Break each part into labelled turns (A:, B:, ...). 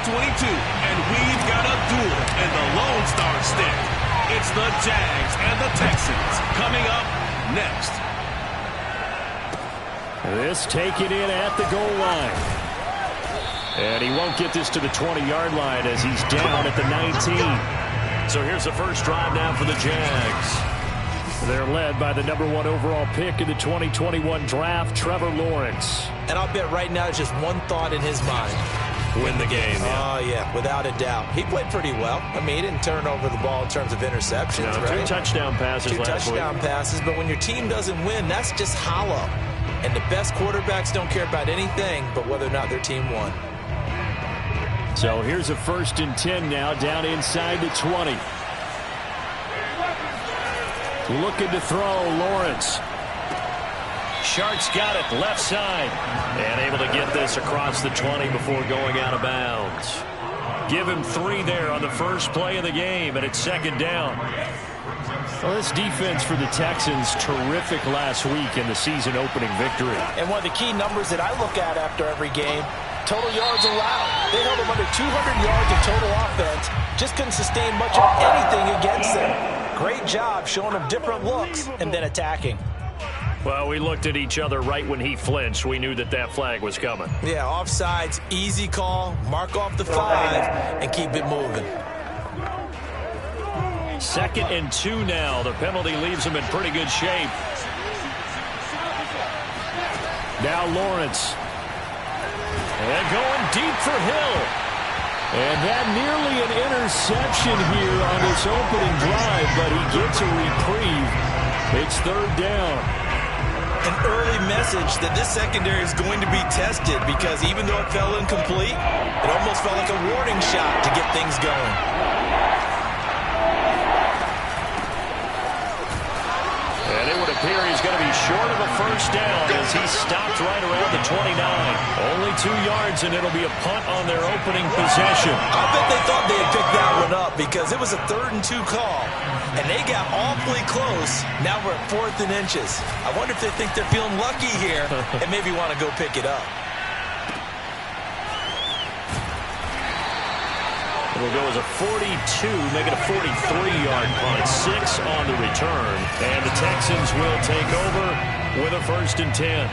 A: 22, and we've got a duel in the Lone Star stick. It's the Jags and the Texans coming up next.
B: This taken in at the goal line. And he won't get this to the 20-yard line as he's down at the 19. So here's the first drive now for the Jags. They're led by the #1 overall pick in the 2021 draft, Trevor Lawrence.
C: And I'll bet right now it's just one thought in his mind.
B: Win the game.
C: Oh, yeah, without a doubt. He played pretty well. I mean, he didn't turn over the ball in terms of interceptions,
B: no,
C: right?
B: 2 touchdown passes
C: Two
B: last week.
C: touchdown passes, but when your team doesn't win, that's just hollow. And the best quarterbacks don't care about anything but whether or not their team won.
B: So here's a 1st and 10 now, down inside the 20. Looking to throw, Lawrence. Shark's got it, left side. And able to get this across the 20 before going out of bounds. Give him 3 there on the first play of the game, and it's 2nd down. Well, this defense for the Texans, terrific last week in the season-opening victory.
C: And one of the key numbers that I look at after every game, total yards allowed. They held them under 200 yards of total offense. Just couldn't sustain much of anything against them. Great job showing them different looks and then attacking.
B: Well, we looked at each other right when he flinched. We knew that that flag was coming.
C: Yeah, offsides, easy call, mark off the 5, and keep it moving.
B: 2nd and 2 now. The penalty leaves him in pretty good shape. Now Lawrence. And going deep for Hill. And that nearly an interception here on this opening drive, but he gets a reprieve. It's 3rd down.
C: An early message that this secondary is going to be tested because even though it fell incomplete, it almost felt like a warning shot to get things going.
B: And it would appear he's going to be short of a 1st down as he stopped right around the 29. Only 2 yards, and it'll be a punt on their opening possession.
C: I bet they thought they had picked that one up because it was a 3rd and 2 call, and they got awfully close. Now we're at 4th and inches. I wonder if they think they're feeling lucky here and maybe want to go pick it up.
B: It'll go as a 42, make it a 43-yard punt. 6 on the return. And the Texans will take over with a 1st and 10.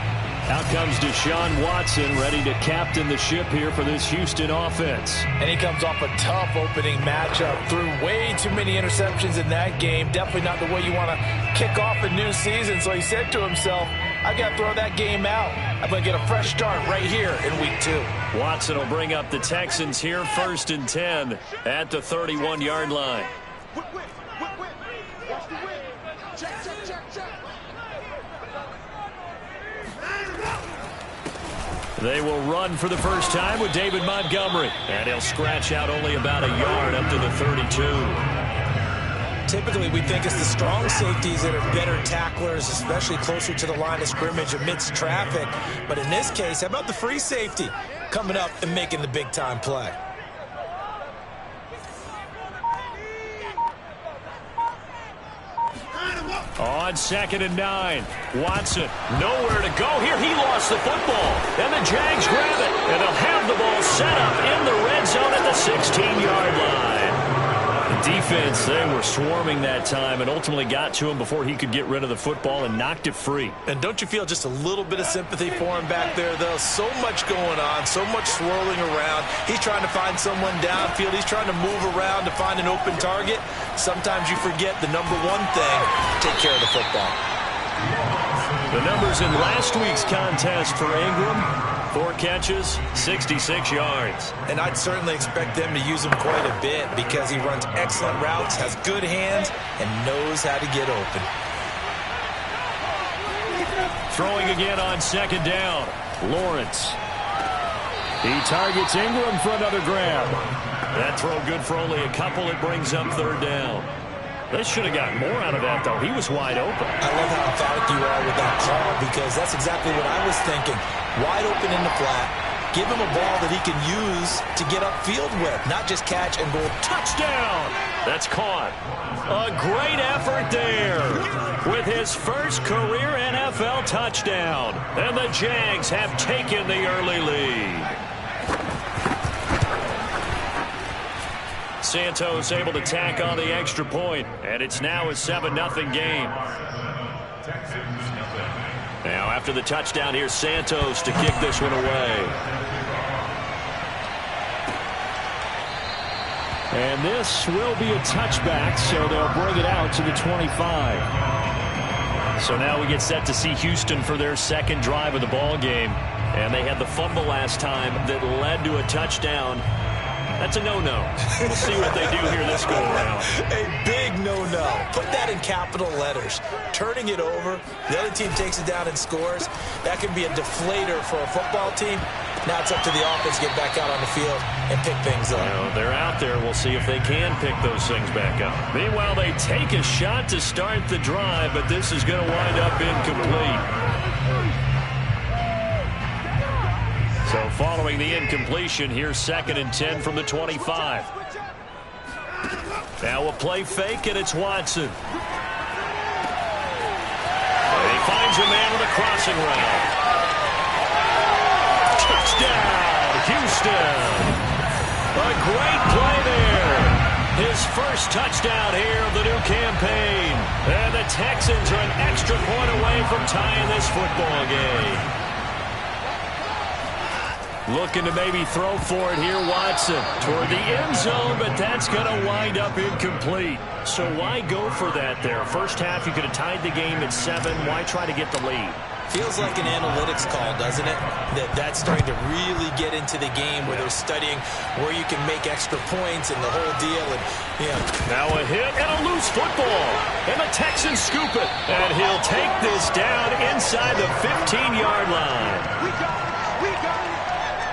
B: Out comes Deshaun Watson, ready to captain the ship here for this Houston offense.
C: And he comes off a tough opening matchup. Threw way too many interceptions in that game. Definitely not the way you want to kick off a new season. So he said to himself, I got to throw that game out. I'm going to get a fresh start right here in week 2.
B: Watson will bring up the Texans here, 1st and 10 at the 31-yard line. They will run for the first time with David Montgomery. And he'll scratch out only about a yard up to the 32.
C: Typically, we think it's the strong safeties that are better tacklers, especially closer to the line of scrimmage amidst traffic. But in this case, how about the free safety coming up and making the big-time play?
B: On 2nd and 9, Watson nowhere to go here. He lost the football, and the Jags grab it, and they'll have the ball set up in the red zone at the 16-yard line. The defense, they were swarming that time and ultimately got to him before he could get rid of the football and knocked it free.
C: And don't you feel just a little bit of sympathy for him back there, though? So much going on, so much swirling around. He's trying to find someone downfield. He's trying to move around to find an open target. Sometimes you forget the #1 thing, take care of the football.
B: The numbers in last week's contest for Ingram, 4 catches, 66 yards.
C: And I'd certainly expect them to use him quite a bit because he runs excellent routes, has good hands, and knows how to get open.
B: Throwing again on 2nd down, Lawrence. He targets Ingram for another grab. That throw good for only a couple. It brings up 3rd down. They should have gotten more out of that, though. He was wide open.
C: I love how emphatic you are with that call because that's exactly what I was thinking. Wide open in the flat. Give him a ball that he can use to get upfield with, not just catch and go.
B: Touchdown! That's caught. A great effort there with his first career NFL touchdown. And the Jags have taken the early lead. Santos able to tack on the extra point, and it's now a 7-0 game. Now after the touchdown, here's Santos to kick this one away.
D: And this will be a touchback, so they'll bring it out to the 25.
B: So now we get set to see Houston for their second drive of the ball game. And they had the fumble last time that led to a touchdown. That's a no-no. We'll see what they do here this go-around.
C: A big no-no. Put that in capital letters. Turning it over, the other team takes it down and scores. That can be a deflator for a football team. Now it's up to the offense to get back out on the field and pick things up.
B: Well, they're out there. We'll see if they can pick those things back up. Meanwhile, they take a shot to start the drive, but this is going to wind up incomplete. So following the incompletion, here's 2nd and 10 from the 25. Now a play fake, and it's Watson. And he finds a man with a crossing route. Touchdown, Houston. A great play there. His first touchdown here of the new campaign. And the Texans are an extra point away from tying this football game. Looking to maybe throw for it here, Watson. Toward the end zone, but that's going to wind up incomplete. So why go for that there? First half, you could have tied the game at 7. Why try to get the lead?
C: Feels like an analytics call, doesn't it? That's starting to really get into the game where they're studying where you can make extra points and the whole deal. And
B: now a hit and a loose football. And the Texans scoop it. And he'll take this down inside the 15-yard line.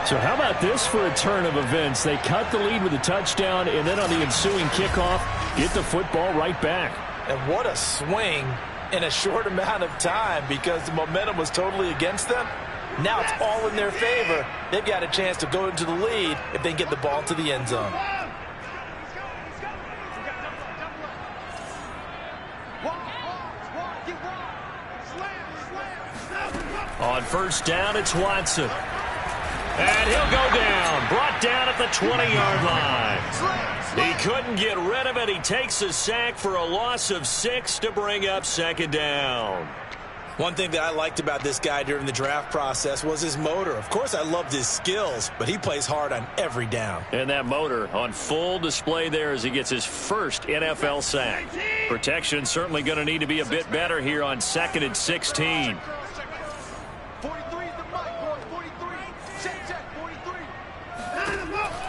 D: So how about this for a turn of events? They cut the lead with a touchdown, and then on the ensuing kickoff, get the football right back.
C: And what a swing in a short amount of time, because the momentum was totally against them. Now it's all in their favor. They've got a chance to go into the lead if they get the ball to the end zone.
B: On first down, it's Watson. And he'll go down. Brought down at the 20-yard line. He couldn't get rid of it. He takes a sack for a loss of 6 to bring up 2nd down.
C: One thing that I liked about this guy during the draft process was his motor. Of course, I loved his skills, but he plays hard on every down.
B: And that motor on full display there as he gets his first NFL sack. Protection certainly going to need to be a bit better here on 2nd and 16.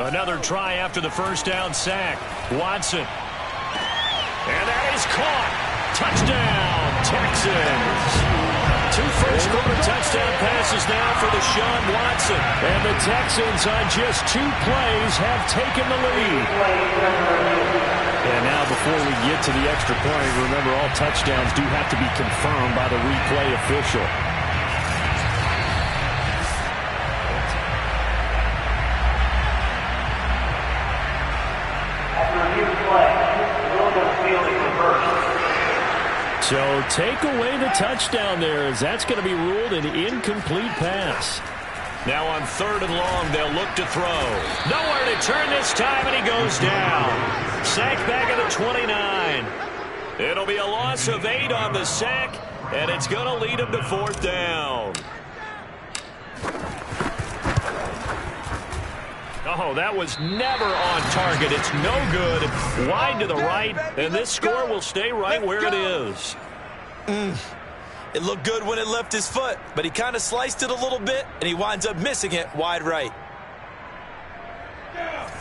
B: Another try after the first down sack. Watson. And that is caught. Touchdown, Texans. 2 first-quarter touchdown passes now for Deshaun Watson.
D: And the Texans on just 2 plays have taken the lead. And now before we get to the extra point, remember all touchdowns do have to be confirmed by the replay official. So take away the touchdown there, as that's going to be ruled an incomplete pass.
B: Now on 3rd and long, they'll look to throw. Nowhere to turn this time, and he goes down. Sacked back at the 29. It'll be a loss of 8 on the sack, and it's going to lead him to 4th down. Oh, that was never on target. It's no good. Wide to the right, and this score will stay right where it is.
C: It looked good when it left his foot, but he kind of sliced it a little bit, and he winds up missing it wide right.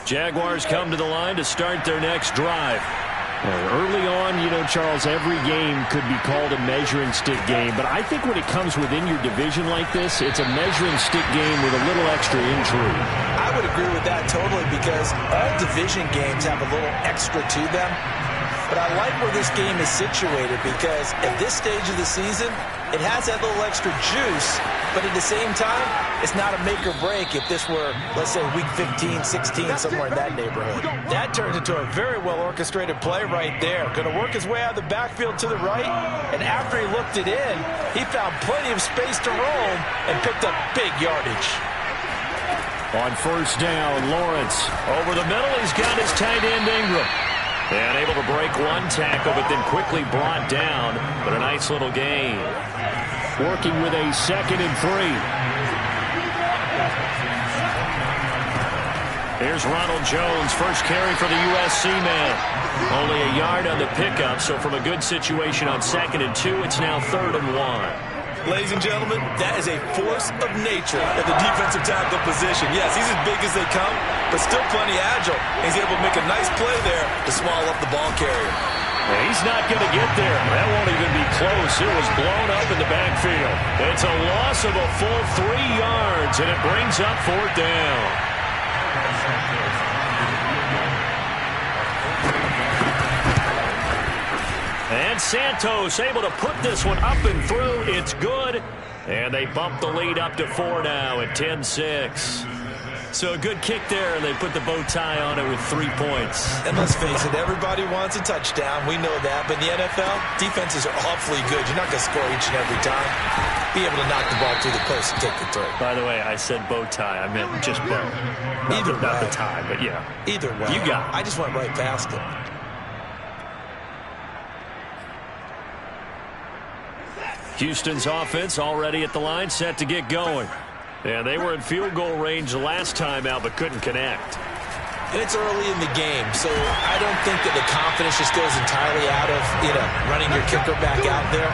B: Jaguars come to the line to start their next drive.
D: Early on, you know, Charles, every game could be called a measuring stick game. But I think when it comes within your division like this, it's a measuring stick game with a little extra intrigue.
C: I would agree with that totally, because all division games have a little extra to them. But I like where this game is situated, because at this stage of the season, it has that little extra juice. But at the same time, it's not a make or break if this were, let's say, week 15, 16, somewhere in that neighborhood. That turns into a very well-orchestrated play right there. Going to work his way out of the backfield to the right, and after he looked it in, he found plenty of space to roam and picked up big yardage.
D: On first down, Lawrence.
B: Over the middle, he's got his tight end, Ingram. And able to break one tackle, but then quickly brought down. But a nice little gain.
D: Working with a 2nd and 3.
B: Here's Ronald Jones, first carry for the USC man. Only a yard on the pickup, so from a good situation on 2nd and 2, it's now 3rd and 1.
C: Ladies and gentlemen, that is a force of nature at the defensive tackle position. Yes, he's as big as they come, but still plenty agile. He's able to make a nice play there to swallow up the ball carrier.
B: He's not going to get there. That won't even be close. It was blown up in the backfield. It's a loss of a full 3 yards, and it brings up 4th down. And Santos able to put this one up and through. It's good. And they bump the lead up to 4 now at 10-6. So a good kick there, and they put the bow tie on it with 3 points.
C: And let's face it, everybody wants a touchdown. We know that. But in the NFL, defenses are awfully good. You're not going to score each and every time. Be able to knock the ball through the post and take the throw.
B: By the way, I said bow tie. I meant just bow. Not the tie, but yeah.
C: Either way.
B: You got it.
C: I just went right past it.
B: Houston's offense already at the line, set to get going. Yeah, they were in field goal range last time out, but couldn't connect.
C: And it's early in the game, so I don't think that the confidence just goes entirely out of, running your kicker back out there.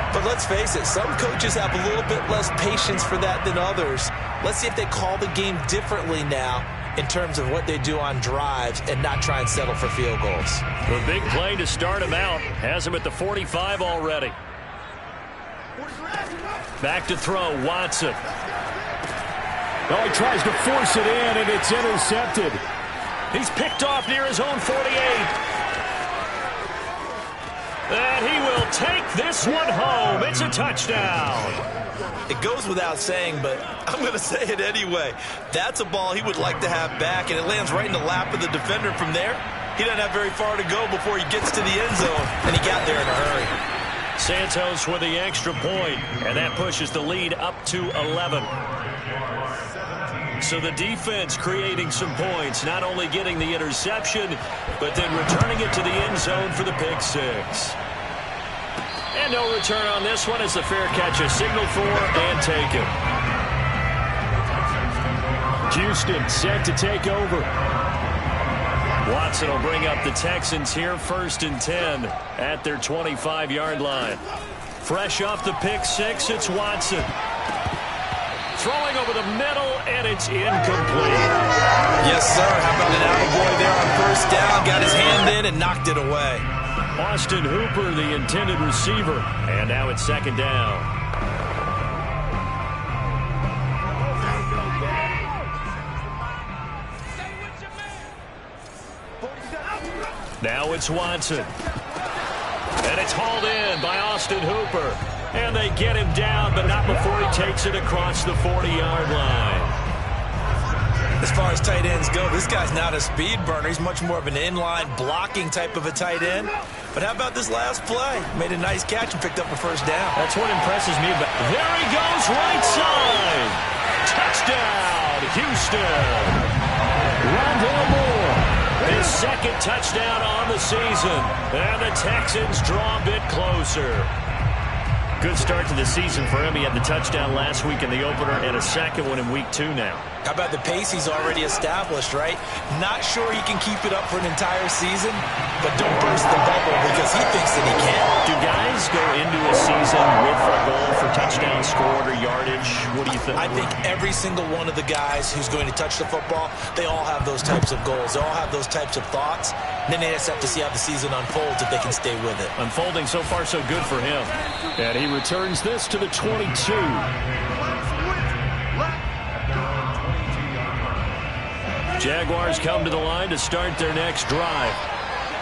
C: But let's face it, some coaches have a little bit less patience for that than others. Let's see if they call the game differently now in terms of what they do on drives and not try and settle for field goals.
B: A big play to start him out. Has him at the 45 already. Back to throw, Watson.
D: Oh, he tries to force it in, and it's intercepted.
B: He's picked off near his own 48. And he will take this one home. It's a touchdown.
C: It goes without saying, but I'm going to say it anyway. That's a ball he would like to have back, and it lands right in the lap of the defender from there. He doesn't have very far to go before he gets to the end zone, and he got there in a hurry.
B: Santos with the extra point, and that pushes the lead up to 11. So the defense creating some points, not only getting the interception, but then returning it to the end zone for the pick six. And no return on this one as the fair catch is signaled for and taken.
D: Houston set to take over.
B: Watson will bring up the Texans here, 1st and 10 at their 25-yard line. Fresh off the pick six, it's Watson. Throwing over the middle, and it's incomplete.
C: Yes, sir. How about an attaboy there on first down? Got his hand in and knocked it away.
B: Austin Hooper, the intended receiver. And now it's 2nd down. Now it's Watson. And it's hauled in by Austin Hooper. And they get him down, but not before he takes it across the 40-yard line.
C: As far as tight ends go, this guy's not a speed burner. He's much more of an inline blocking type of a tight end. But how about this last play? Made a nice catch and picked up a first down.
B: That's what impresses me. But there he goes, right side. Touchdown, Houston.
D: Rondale Moore.
B: His 2nd touchdown on the season. And the Texans draw a bit closer. Good start to the season for him. He had the touchdown last week in the opener and a 2nd one in week 2 now.
C: How about the pace he's already established, right? Not sure he can keep it up for an entire season, but don't burst the bubble because he thinks that he can.
B: Do guys go into a season with a goal for touchdown scored or yardage? What do you think?
C: I think every single one of the guys who's going to touch the football, they all have those types of goals. They all have those types of thoughts. And then they just have to see how the season unfolds if they can stay with it.
B: Unfolding so far so good for him.
D: And he returns this to the 22.
B: Jaguars come to the line to start their next drive.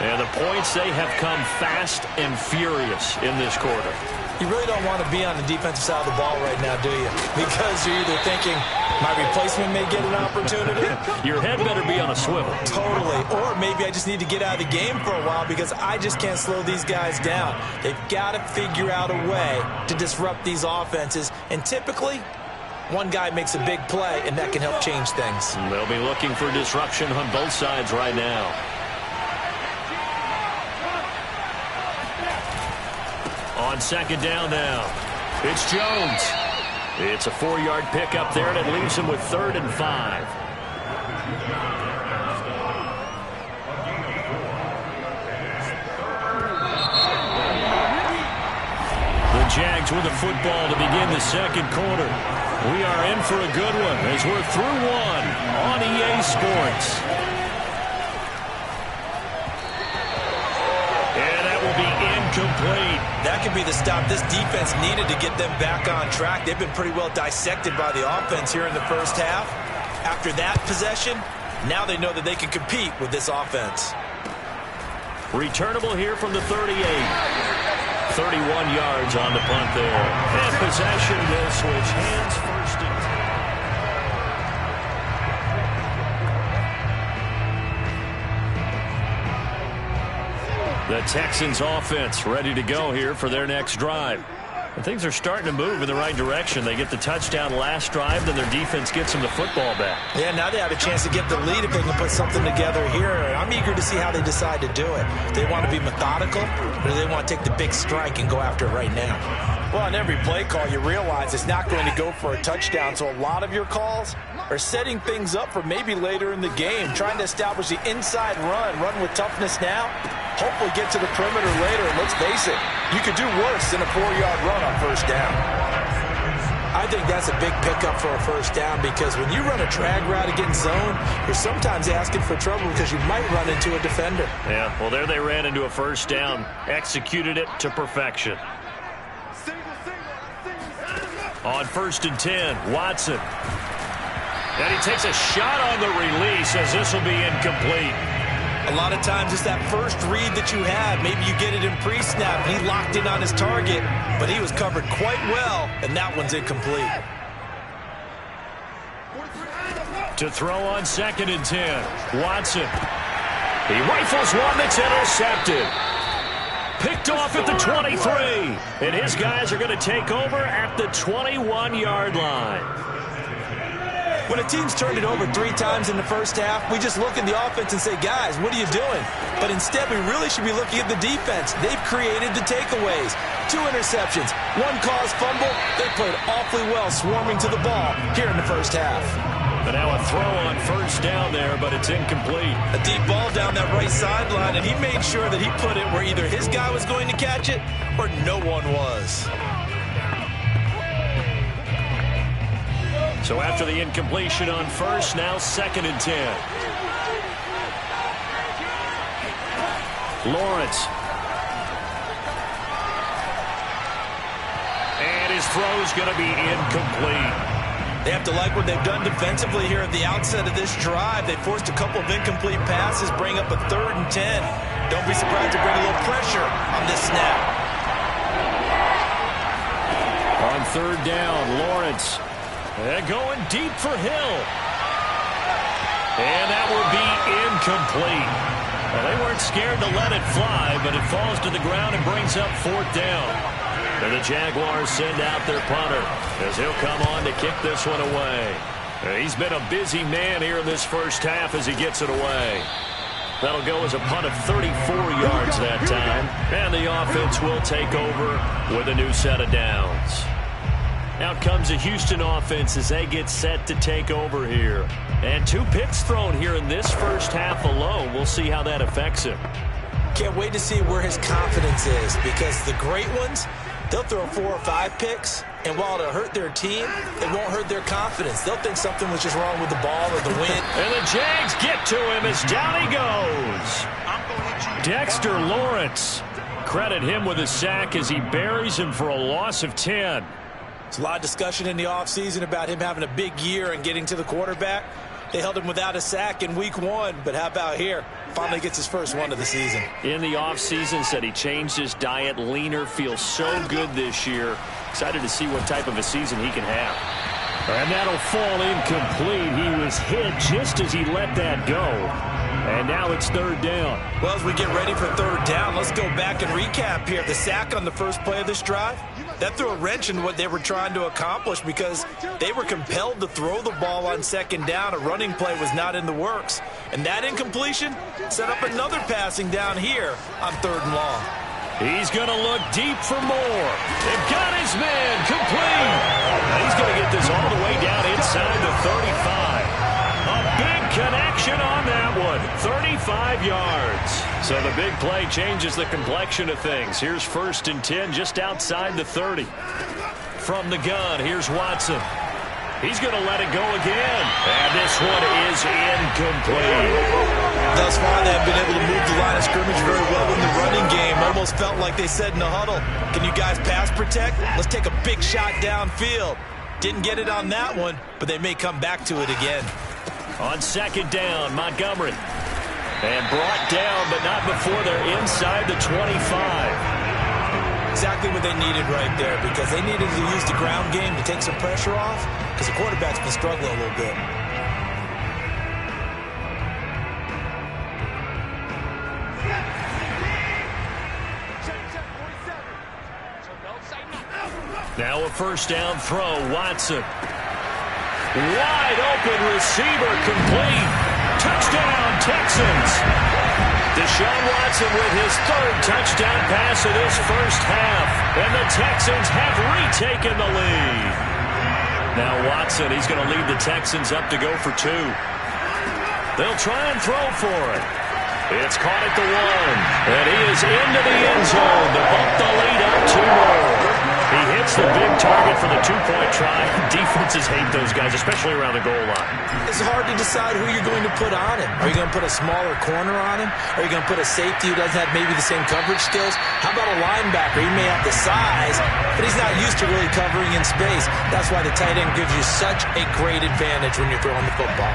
B: And the points, they have come fast and furious in this quarter.
C: You really don't want to be on the defensive side of the ball right now, do you? Because you're either thinking, my replacement may get an opportunity.
B: Your head better be on a swivel.
C: Totally. Or maybe I just need to get out of the game for a while because I just can't slow these guys down. They've got to figure out a way to disrupt these offenses. And typically, One guy makes a big play, and that can help change things.
B: They'll be looking for disruption on both sides right now. On second down now, it's Jones. It's a 4-yard pickup there, and it leaves him with 3rd and 5. The Jags with the football to begin the second quarter. We are in for a good one as we're through one on EA Sports. And that will be incomplete.
C: That could be the stop this defense needed to get them back on track. They've been pretty well dissected by the offense here in the first half. After that possession, now they know that they can compete with this offense.
B: Returnable here from the 38. 31 yards on the punt there. And possession will switch hands first and 10. The Texans offense ready to go here for their next drive. And things are starting to move in the right direction. They get the touchdown last drive, then their defense gets them the football back.
C: Yeah, now they have a chance to get the lead if they can put something together here. I'm eager to see how they decide to do it. Do they want to be methodical, or do they want to take the big strike and go after it right now? Well, on every play call, you realize it's not going to go for a touchdown, so a lot of your calls are setting things up for maybe later in the game, trying to establish the inside run with toughness now, hopefully get to the perimeter later, and let's face it, you could do worse than a 4-yard run on first down. I think that's a big pickup for a first down because when you run a drag route against zone, you're sometimes asking for trouble because you might run into a defender.
B: Yeah, well, there they ran into a first down, executed it to perfection. On 1st and 10, Watson. And he takes a shot on the release as this will be incomplete.
C: A lot of times it's that first read that you have. Maybe you get it in pre-snap. He locked in on his target, but he was covered quite well, and that one's incomplete.
B: To throw on 2nd and 10, Watson. He rifles one that's intercepted. Picked off at the 23, and his guys are going to take over at the 21-yard line.
C: When a team's turned it over 3 times in the first half, we just look at the offense and say, guys, what are you doing? But instead, we really should be looking at the defense. They've created the takeaways. 2 interceptions, 1 caused fumble. They played awfully well swarming to the ball here in the first half.
B: But now a throw on first down there, but it's incomplete.
C: A deep ball down that right sideline, and he made sure that he put it where either his guy was going to catch it or no one was.
B: So after the incompletion on first, now 2nd and 10. Lawrence. And his throw's going to be incomplete.
C: They have to like what they've done defensively here at the outset of this drive. They forced a couple of incomplete passes, bring up a 3rd and 10. Don't be surprised to bring a little pressure on this snap.
B: On 3rd down, Lawrence. And going deep for Hill. And that will be incomplete. Well, they weren't scared to let it fly, but it falls to the ground and brings up 4th down. And the Jaguars send out their punter as he'll come on to kick this one away. He's been a busy man here in this first half as he gets it away. That'll go as a punt of 34 yards that time. And the offense will take over with a new set of downs. Out comes the Houston offense as they get set to take over here. And 2 picks thrown here in this first half alone. We'll see how that affects him.
C: Can't wait to see where his confidence is because the great ones, they'll throw 4 or 5 picks, and while it'll hurt their team, it won't hurt their confidence. They'll think something was just wrong with the ball or the wind.
B: And the Jags get to him as down he goes. Dexter Lawrence. Credit him with a sack as he buries him for a loss of 10.
C: There's a lot of discussion in the offseason about him having a big year and getting to the quarterback. They held him without a sack in week 1, but how about here? Finally gets his first one of the season.
B: In the offseason, said he changed his diet, leaner, feels so good this year. Excited to see what type of a season he can have. And that'll fall incomplete. He was hit just as he let that go. And now it's 3rd down.
C: Well, as we get ready for 3rd down, let's go back and recap here. The sack on the first play of this drive, That threw a wrench in what they were trying to accomplish because they were compelled to throw the ball on second down. A running play was not in the works. And that incompletion set up another passing down here on 3rd and long.
B: He's going to look deep for more. They've got his man complete. Now he's going to get this all the way down inside the 35. A big connection on that one. 35 yards. So the big play changes the complexion of things. Here's 1st and 10 just outside the 30. From the gun, here's Watson. He's going to let it go again. And this one is incomplete.
C: Thus far, they have been able to move the line of scrimmage very well in the running game. Almost felt like they said in the huddle, can you guys pass protect? Let's take a big shot downfield. Didn't get it on that one, but they may come back to it again.
B: On 2nd down, Montgomery. And brought down, but not before they're inside the 25.
C: Exactly what they needed right there, because they needed to use the ground game to take some pressure off, because the quarterback's been struggling a little bit.
B: Now a 1st down throw, Watson. Wide open receiver, complete. Touchdown, Texans. Deshaun Watson with his 3rd touchdown pass of this 1st half. And the Texans have retaken the lead. Now Watson, he's going to lead the Texans up to go for 2. They'll try and throw for it. It's caught at the 1. And he is into the end zone to bump the lead up 2 more. He hits the big target for the 2-point try. Defenses hate those guys, especially around the goal line.
C: It's hard to decide who you're going to put on him. Are you going to put a smaller corner on him? Are you going to put a safety who doesn't have maybe the same coverage skills? How about a linebacker? He may have the size, but he's not used to really covering in space. That's why the tight end gives you such a great advantage when you're throwing the football.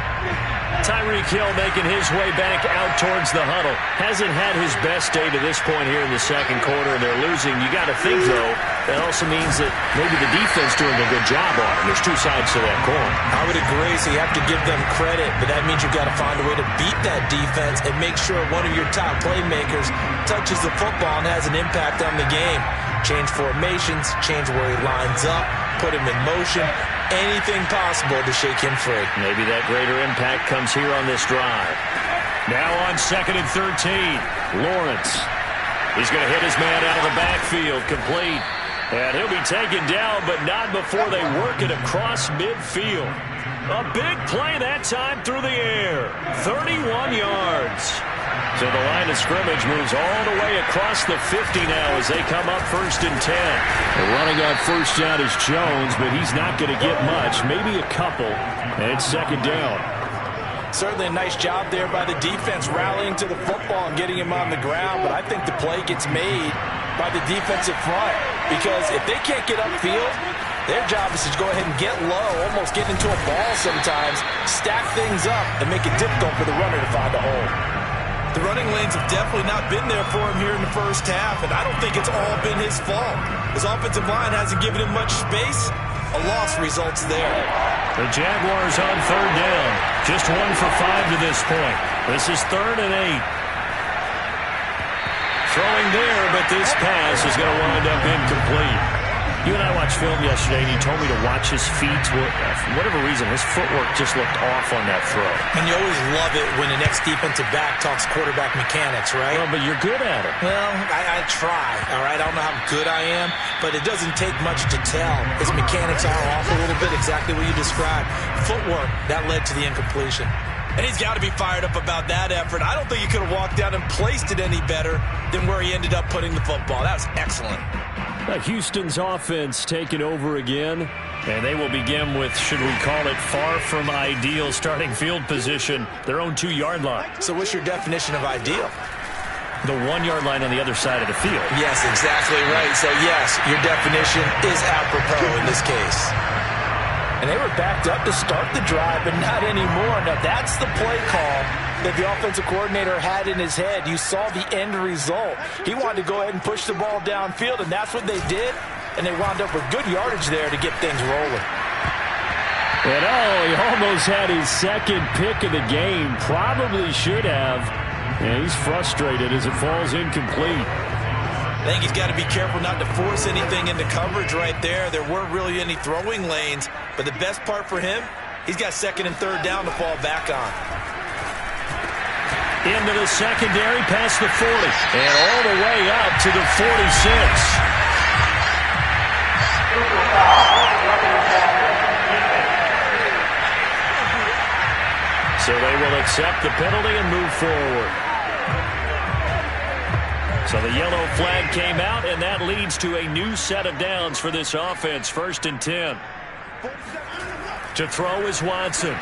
B: Tyreek Hill making his way back out towards the huddle. Hasn't had his best day to this point here in the 2nd quarter, and they're losing. You got to think, though, that also means that maybe the defense doing a good job on it. There's 2 sides to that coin.
C: I would agree, so you have to give them credit, but that means you've got to find a way to beat that defense and make sure one of your top playmakers touches the football and has an impact on the game. Change formations, change where he lines up, put him in motion. Anything possible to shake him free.
B: Maybe that greater impact comes here on this drive. Now on 2nd and 13, Lawrence. He's going to hit his man out of the backfield, complete. And he'll be taken down, but not before they work it across midfield. A big play that time through the air. 31 yards. So the line of scrimmage moves all the way across the 50 now as they come up 1st and 10.
D: The running on 1st down is Jones, but he's not going to get much, maybe a couple, and 2nd down.
C: Certainly a nice job there by the defense rallying to the football and getting him on the ground, but I think the play gets made by the defensive front, because if they can't get upfield, their job is to go ahead and get low, almost get into a ball sometimes, stack things up, and make it difficult for the runner to find a hole. The running lanes have definitely not been there for him here in the 1st half, and I don't think it's all been his fault. His offensive line hasn't given him much space. A loss results there.
B: The Jaguars on 3rd down. Just 1 for 5 to this point. This is 3rd and 8. Throwing there, but this pass is going to wind up incomplete. You and I watched film yesterday, and you told me to watch his feet. For whatever reason, his footwork just looked off on that throw.
C: And you always love it when the next defensive back talks quarterback mechanics, right?
B: Well, but you're good at it.
C: Well, I try, all right? I don't know how good I am, but it doesn't take much to tell. His mechanics are off a little bit, exactly what you described. Footwork, that led to the incompletion. And he's got to be fired up about that effort. I don't think he could have walked down and placed it any better than where he ended up putting the football. That was excellent.
B: Houston's offense taking over again, and they will begin with, should we call it, far from ideal starting field position, their own 2-yard line.
C: So what's your definition of ideal?
B: The 1-yard line on the other side of the field.
C: Yes, exactly right. So, yes, your definition is apropos in this case. And they were backed up to start the drive, but not anymore. Now, that's the play call that the offensive coordinator had in his head. You saw the end result. He wanted to go ahead and push the ball downfield, and that's what they did. And they wound up with good yardage there to get things rolling.
D: And he almost had his 2nd pick of the game. Probably should have. And he's frustrated as it falls incomplete.
C: I think he's got to be careful not to force anything into coverage right there. There weren't really any throwing lanes, but the best part for him, he's got second and third down to fall back on.
B: Into the secondary, past the 40, and all the way up to the 46. So they will accept the penalty and move forward. So the yellow flag came out, and that leads to a new set of downs for this offense. 1st and 10. To throw is Watson.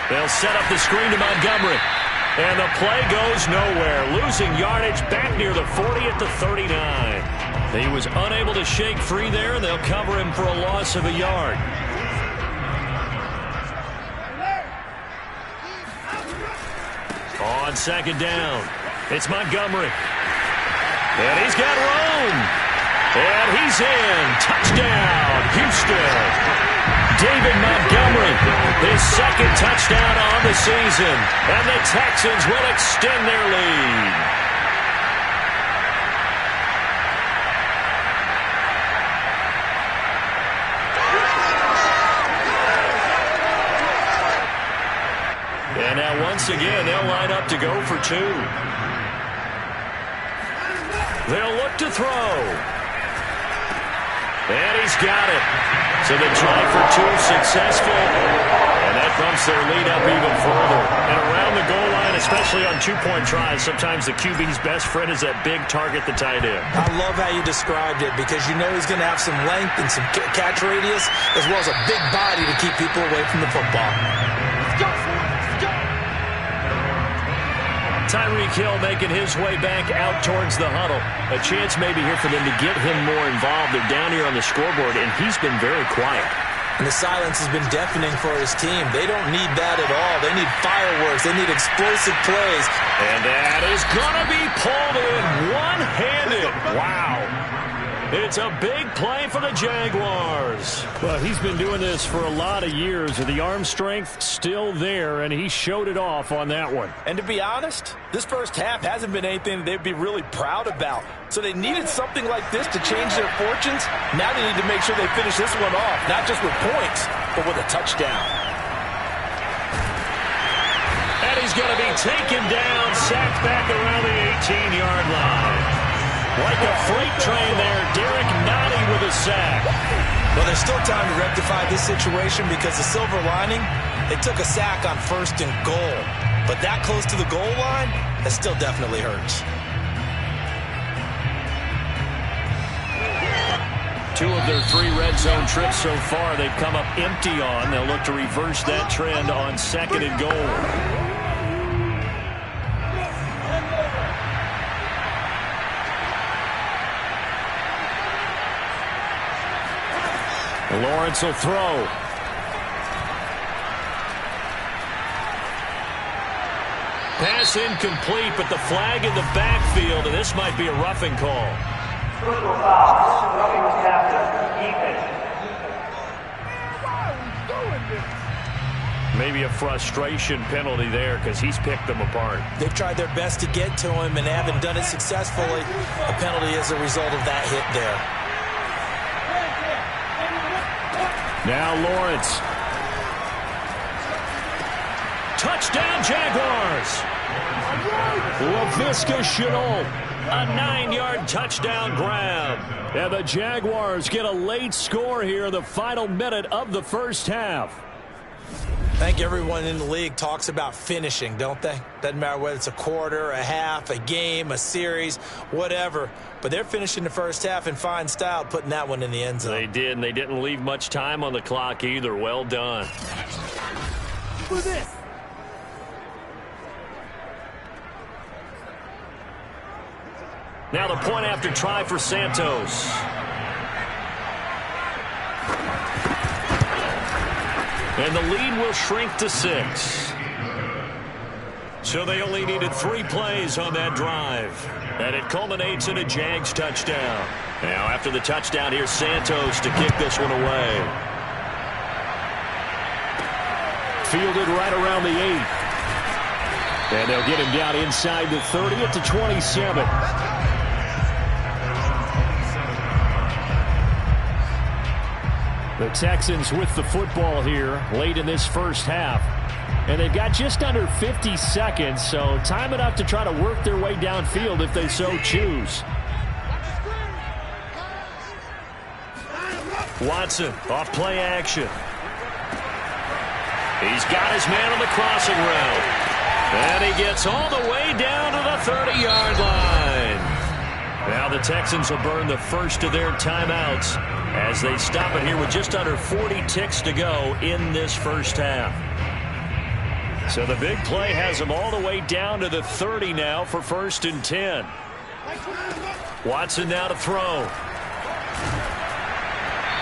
B: They'll set up the screen to Montgomery. And the play goes nowhere. Losing yardage back near the 40 at the 39. He was unable to shake free there, and they'll cover him for a loss of a yard. On 2nd down, it's Montgomery. And he's got room. And he's in. Touchdown, Houston. David Montgomery, his 2nd touchdown on the season. And the Texans will extend their lead. And now once again, they'll line up to go for 2. They'll look to throw. And he's got it. So the try for 2 successful. And that bumps their lead up even further. And around the goal line, especially on 2-point tries, sometimes the QB's best friend is that big target, the tight end.
C: I love how you described it because you know he's going to have some length and some catch radius as well as a big body to keep people away from the football.
B: Tyreek Hill making his way back out towards the huddle. A chance maybe here for them to get him more involved. They're down here on the scoreboard, and he's been very quiet.
C: And the silence has been deafening for his team. They don't need that at all. They need fireworks. They need explosive plays.
B: And that is going to be pulled in one-handed. Wow. It's a big play for the Jaguars.
D: Well, he's been doing this for a lot of years, and the arm strength still there, and he showed it off on that one.
C: And to be honest, this first half hasn't been anything that they'd be really proud about. So they needed something like this to change their fortunes. Now they need to make sure they finish this one off, not just with points, but with a touchdown.
B: And he's going to be taken down, sacked back around the 18-yard line. Like a freight train there, Derek Nottie with a sack.
C: Well, there's still time to rectify this situation because the silver lining, they took a sack on 1st and goal. But that close to the goal line, that still definitely hurts.
B: 2 of their 3 red zone trips so far, they've come up empty on. They'll look to reverse that trend on 2nd and goal. Lawrence will throw. Pass incomplete, but the flag in the backfield, and this might be a roughing call. Maybe a frustration penalty there because he's picked them apart.
C: They've tried their best to get to him and haven't done it successfully. A penalty as a result of that hit there.
D: Now Lawrence.
B: Touchdown, Jaguars.
D: LaVisca Chenault.
B: A 9-yard touchdown grab.
D: And the Jaguars get a late score here in the final minute of the first half.
C: I think everyone in the league talks about finishing, don't they? Doesn't matter whether it's a quarter, a half, a game, a series, whatever. But they're finishing the first half in fine style, putting that one in the end zone.
B: They did, and they didn't leave much time on the clock either. Well done.
A: For this.
B: Now the point after try for Santos. And the lead will shrink to 6. So they only needed 3 plays on that drive. And it culminates in a Jags touchdown. Now after the touchdown, here's Santos to kick this one away.
D: Fielded right around the 8. And they'll get him down inside the 30 at the 27. The Texans with the football here late in this first half. And they've got just under 50 seconds, so time enough to try to work their way downfield if they so choose.
B: Watson off play action. He's got his man on the crossing route. And he gets all the way down to the 30-yard line. Now the Texans will burn the first of their timeouts as they stop it here with just under 40 ticks to go in this first half. So the big play has them all the way down to the 30 now for 1st and 10. Watson now to throw.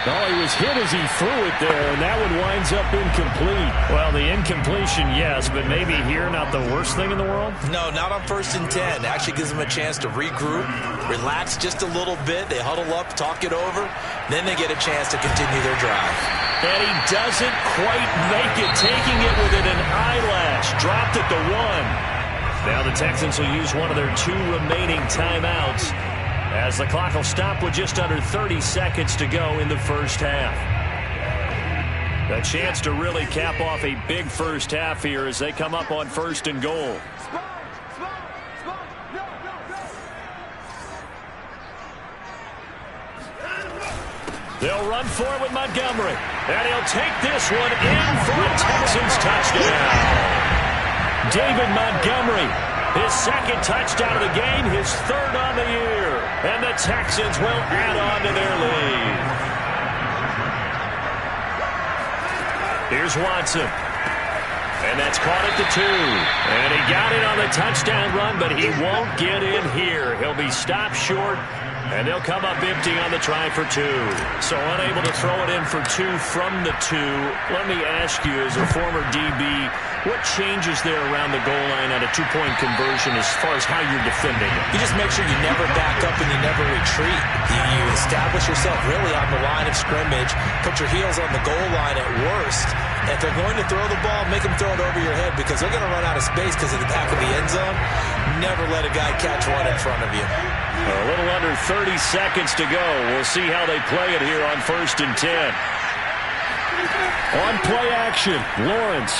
D: Oh, he was hit as he threw it there, and that one winds up incomplete.
B: Well, the incompletion, yes, but maybe here not the worst thing in the world?
C: No, not on 1st and 10. Actually gives them a chance to regroup, relax just a little bit. They huddle up, talk it over. Then they get a chance to continue their drive.
B: And he doesn't quite make it, taking it within an eyelash. Dropped at the 1. Now the Texans will use one of their 2 remaining timeouts, as the clock will stop with just under 30 seconds to go in the first half. A chance to really cap off a big first half here as they come up on 1st and goal. They'll run for it with Montgomery. And he'll take this one in for a Texans touchdown. David Montgomery, his 2nd touchdown of the game, his 3rd on the year. And the Texans will add on to their lead. Here's Watson. And that's caught at the 2. And he got it on the touchdown run, but he won't get in here. He'll be stopped short, and they'll come up empty on the try for 2. So unable to throw it in for 2 from the 2. Let me ask you, as a former DB, what changes there around the goal line on a 2-point conversion as far as how you're defending it?
C: You just make sure you never back up and you never retreat. You establish yourself really on the line of scrimmage, put your heels on the goal line at worst. If they're going to throw the ball, make them throw it over your head because they're going to run out of space because of the back of the end zone. Never let a guy catch one in front of you.
B: A little under 30 seconds to go. We'll see how they play it here on 1st and 10.
D: On play action, Lawrence.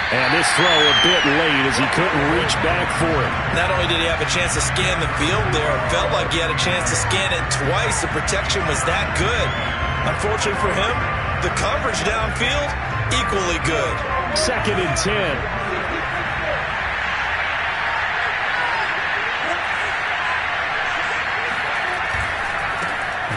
D: And this throw a bit late as he couldn't reach back for it.
C: Not only did he have a chance to scan the field there, it felt like he had a chance to scan it twice. The protection was that good. Unfortunately for him, the coverage downfield, equally good.
D: 2nd and 10.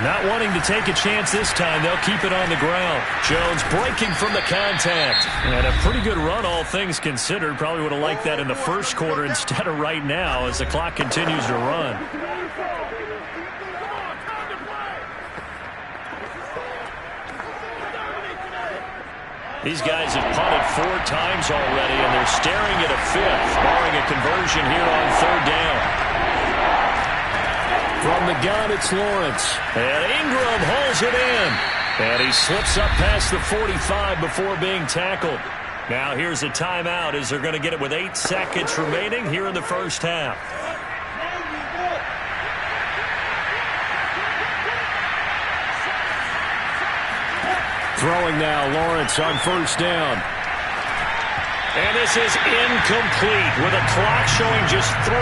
B: Not wanting to take a chance this time, they'll keep it on the ground. Jones breaking from the contact. And a pretty good run, all things considered. Probably would have liked that in the first quarter instead of right now as the clock continues to run. These guys have punted 4 times already, and they're staring at a 5th, barring a conversion here on 3rd down.
D: From the gun, it's Lawrence.
B: And Ingram holds it in. And he slips up past the 45 before being tackled. Now here's a timeout as they're going to get it with 8 seconds remaining here in the first half.
D: Throwing now, Lawrence on 1st down.
B: And this is incomplete with a clock showing just 3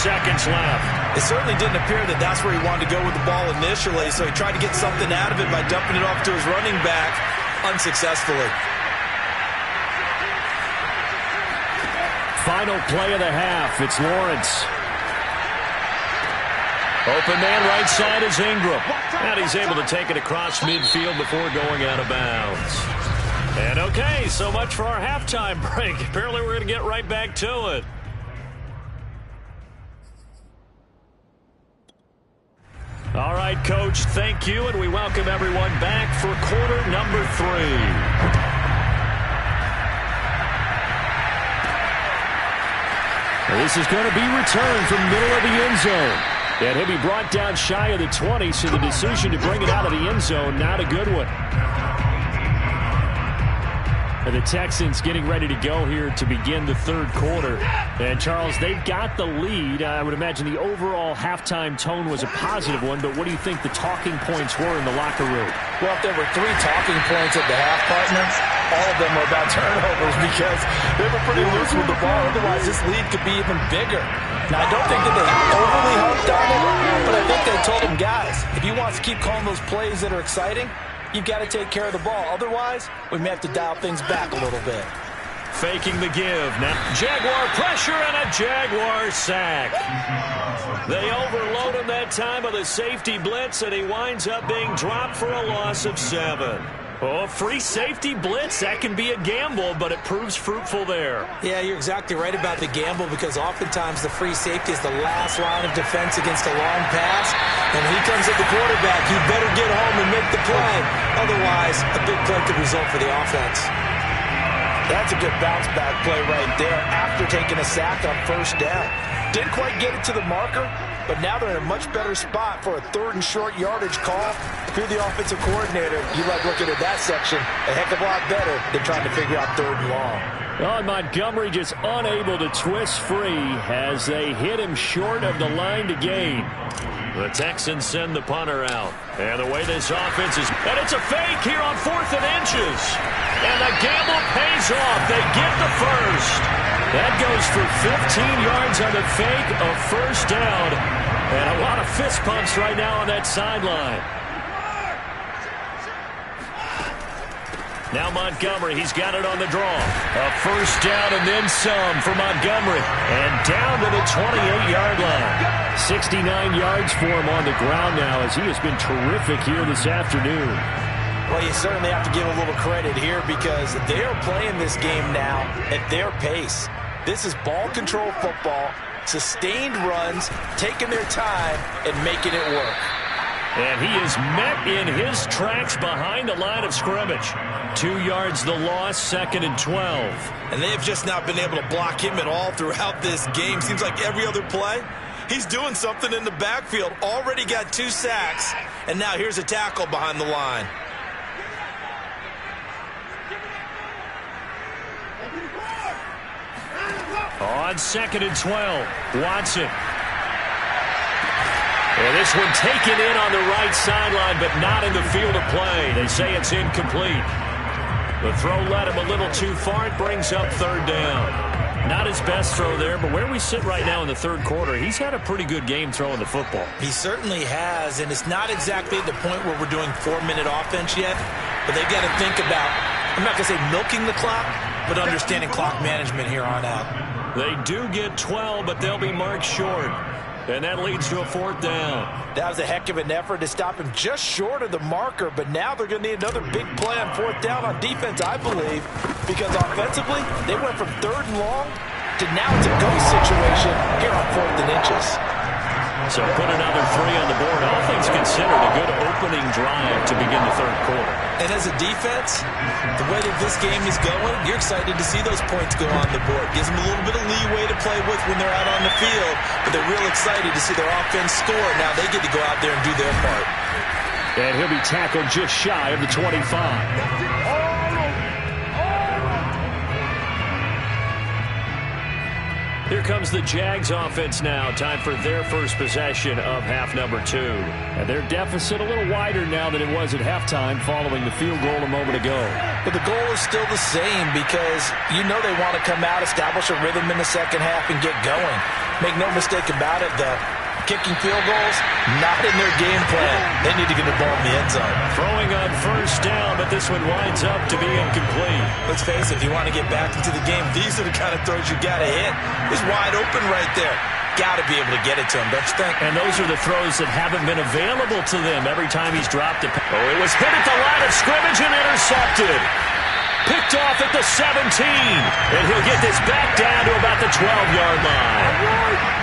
B: seconds left.
C: It certainly didn't appear that that's where he wanted to go with the ball initially, so he tried to get something out of it by dumping it off to his running back unsuccessfully.
D: Final play of the half. It's Lawrence.
B: Open man right side is Ingram. And he's able to take it across midfield before going out of bounds. And okay, so much for our halftime break. Apparently we're going to get right back to it. All right, Coach, thank you, and we welcome everyone back for quarter number 3.
D: This is going to be returned from the middle of the end zone. And he'll be brought down shy of the 20, so the decision to bring it out of the end zone, not a good one. And the Texans getting ready to go here to begin the third quarter. And, Charles, they've got the lead. I would imagine the overall halftime tone was a positive one, but what do you think the talking points were in the locker room?
C: Well, if there were 3 talking points at the half, partner, all of them were about turnovers because they were pretty loose with the ball. Otherwise, this lead could be even bigger. Now, I don't think that they overly harped on it, but I think they told them, guys, if you want to keep calling those plays that are exciting, you've got to take care of the ball. Otherwise, we may have to dial things back a little bit.
B: Faking the give. Now, Jaguar pressure and a Jaguar sack. They overload him that time with a safety blitz, and he winds up being dropped for a loss of 7. Oh, free safety blitz, that can be a gamble, but it proves fruitful there.
C: Yeah, you're exactly right about the gamble because oftentimes the free safety is the last line of defense against a long pass. And when he comes at the quarterback, he better get home and make the play. Otherwise, a big play could result for the offense. That's a good bounce-back play right there after taking a sack on first down. Didn't quite get it to the marker, but now they're in a much better spot for a 3rd and short yardage call. If you're the offensive coordinator, you like looking at that section a heck of a lot better than trying to figure out 3rd and long.
D: Oh, Montgomery just unable to twist free as they hit him short of the line to gain.
B: The Texans send the punter out. And the way this offense is, and it's a fake here on 4th and inches. And the gamble pays off. They get the first. That goes for 15 yards on the fake, a first down. And a lot of fist pumps right now on that sideline. Now Montgomery, he's got it on the draw. A first down and then some for Montgomery. And down to the 28-yard line. 69 yards for him on the ground now as he has been terrific here this afternoon.
C: Well, you certainly have to give a little credit here because they are playing this game now at their pace. This is ball control football, sustained runs, taking their time, and making it work.
B: And he is met in his tracks behind the line of scrimmage. 2 yards the loss, 2nd and 12.
C: And they have just not been able to block him at all throughout this game. Seems like every other play, he's doing something in the backfield. Already got 2 sacks, and now here's a tackle behind the line.
B: On 2nd and 12, Watson. And this one taken in on the right sideline, but not in the field of play. They say it's incomplete. The throw led him a little too far. It brings up 3rd down. Not his best throw there, but where we sit right now in the 3rd quarter, he's had a pretty good game throwing the football.
C: He certainly has, and it's not exactly at the point where we're doing 4-minute offense yet, but they've got to think about, I'm not going to say milking the clock, but understanding clock management here on out.
B: They do get 12, but they'll be marked short. And that leads to a 4th down.
C: That was a heck of an effort to stop him just short of the marker, but now they're going to need another big play on 4th down on defense, I believe, because offensively, they went from 3rd and long to now it's a go situation here on 4th and inches.
B: So put another 3 on the board. All things considered, a good opening drive to begin the 3rd quarter.
C: And as a defense, the way that this game is going, you're excited to see those points go on the board. Gives them a little bit of leeway to play with when they're out on the field, but they're real excited to see their offense score. Now they get to go out there and do their part.
D: And he'll be tackled just shy of the 25.
B: Here comes the Jags offense now. Time for their first possession of half number 2.
D: And their deficit a little wider now than it was at halftime following the field goal a moment ago.
C: But the goal is still the same because you know they want to come out, establish a rhythm in the second half, and get going. Make no mistake about it, though. Kicking field goals, not in their game plan. They need to get the ball in the end zone.
B: Throwing on first down, but this one winds up to be incomplete.
C: Let's face it, if you want to get back into the game, these are the kind of throws you got to hit. It's wide open right there. Got to be able to get it to him, don't you think?
B: And those are the throws that haven't been available to them every time he's dropped it. Oh, it was hit at the line of scrimmage and intercepted. Picked off at the 17. And he'll get this back down to about the 12-yard line.